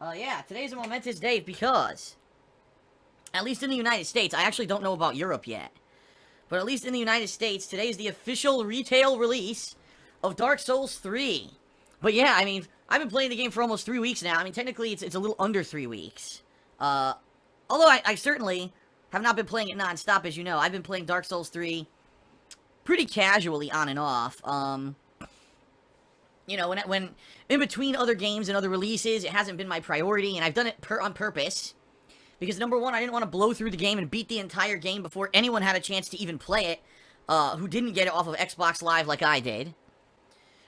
Yeah, today's a momentous day because, at least in the United States, I actually don't know about Europe yet, but at least in the United States, today is the official retail release of Dark Souls 3. But yeah, I mean, I've been playing the game for almost 3 weeks now. I mean, technically, it's a little under 3 weeks. Although I certainly have not been playing it non-stop, as you know. I've been playing Dark Souls 3 pretty casually on and off. You know, when in between other games and other releases, it hasn't been my priority, and I've done it on purpose. Because, number one, I didn't want to blow through the game and beat the entire game before anyone had a chance to even play it, who didn't get it off of Xbox Live like I did.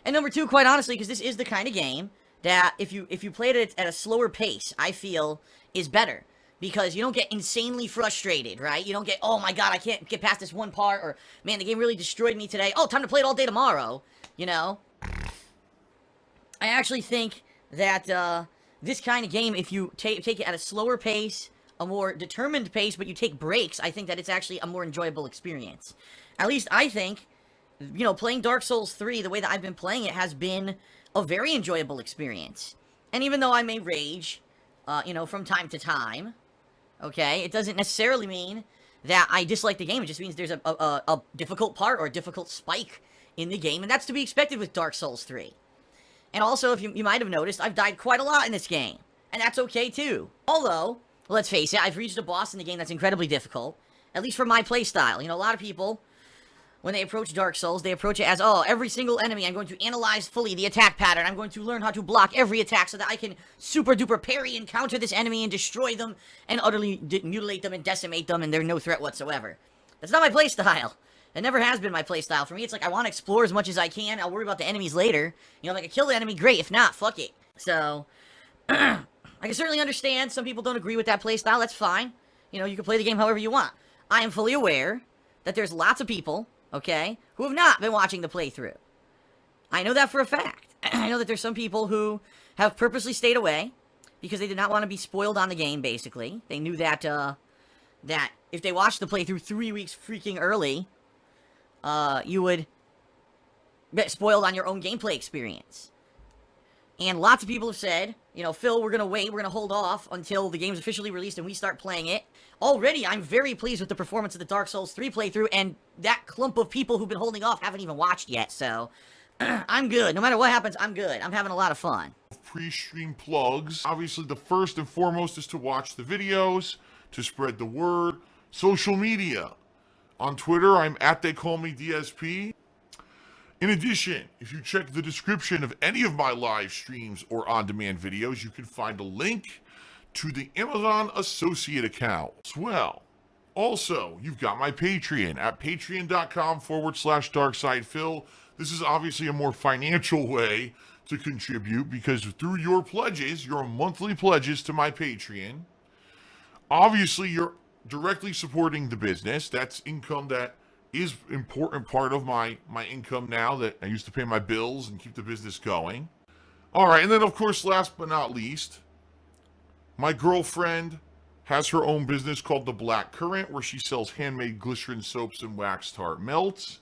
And number two, quite honestly, because this is the kind of game that if you played it at a slower pace, I feel is better. Because you don't get insanely frustrated, right? You don't get, oh my god, I can't get past this one part, or, man, the game really destroyed me today. Oh, time to play it all day tomorrow, you know? I actually think that this kind of game, if you take it at a slower pace, a more determined pace, but you take breaks, I think that it's actually a more enjoyable experience. At least I think, you know, playing Dark Souls 3, the way that I've been playing it, has been a very enjoyable experience. And even though I may rage, you know, from time to time, okay, it doesn't necessarily mean that I dislike the game. It just means there's a difficult part or a difficult spike in the game, and that's to be expected with Dark Souls 3. And also, if you might have noticed, I've died quite a lot in this game. And that's okay, too. Although, let's face it, I've reached a boss in the game that's incredibly difficult. At least for my playstyle. You know, a lot of people, when they approach Dark Souls, they approach it as, oh, every single enemy, I'm going to analyze fully the attack pattern. I'm going to learn how to block every attack so that I can super-duper parry and counter this enemy and destroy them and utterly mutilate them and decimate them, and they're no threat whatsoever. That's not my playstyle. It never has been my playstyle. For me, it's like, I want to explore as much as I can. I'll worry about the enemies later. You know, if I can kill the enemy, great. If not, fuck it. So, I can certainly understand some people don't agree with that playstyle. That's fine. You know, you can play the game however you want. I am fully aware that there's lots of people, okay, who have not been watching the playthrough. I know that for a fact. I know that there's some people who have purposely stayed away because they did not want to be spoiled on the game, basically. They knew that, that if they watched the playthrough 3 weeks freaking early, you would get spoiled on your own gameplay experience. And lots of people have said, you know, Phil, we're gonna wait, we're gonna hold off until the game's officially released and we start playing it. Already, I'm very pleased with the performance of the Dark Souls 3 playthrough, and that clump of people who've been holding off haven't even watched yet, so I'm good. No matter what happens, I'm good. I'm having a lot of fun. Pre-stream plugs. Obviously, the first and foremost is to watch the videos, to spread the word. Social media. On Twitter, I'm at @TheyCallMeDSP. In addition, if you check the description of any of my live streams or on-demand videos, you can find a link to the Amazon Associate account as well. Also, you've got my Patreon at patreon.com/DarksidePhil. This is obviously a more financial way to contribute because through your pledges, your monthly pledges to my Patreon, obviously you're directly supporting the business. That's income that is important part of my income now that I used to pay my bills and keep the business going. All right, and then of course, last but not least, my girlfriend has her own business called The Black Currant, where she sells handmade glycerin soaps and wax tart melts.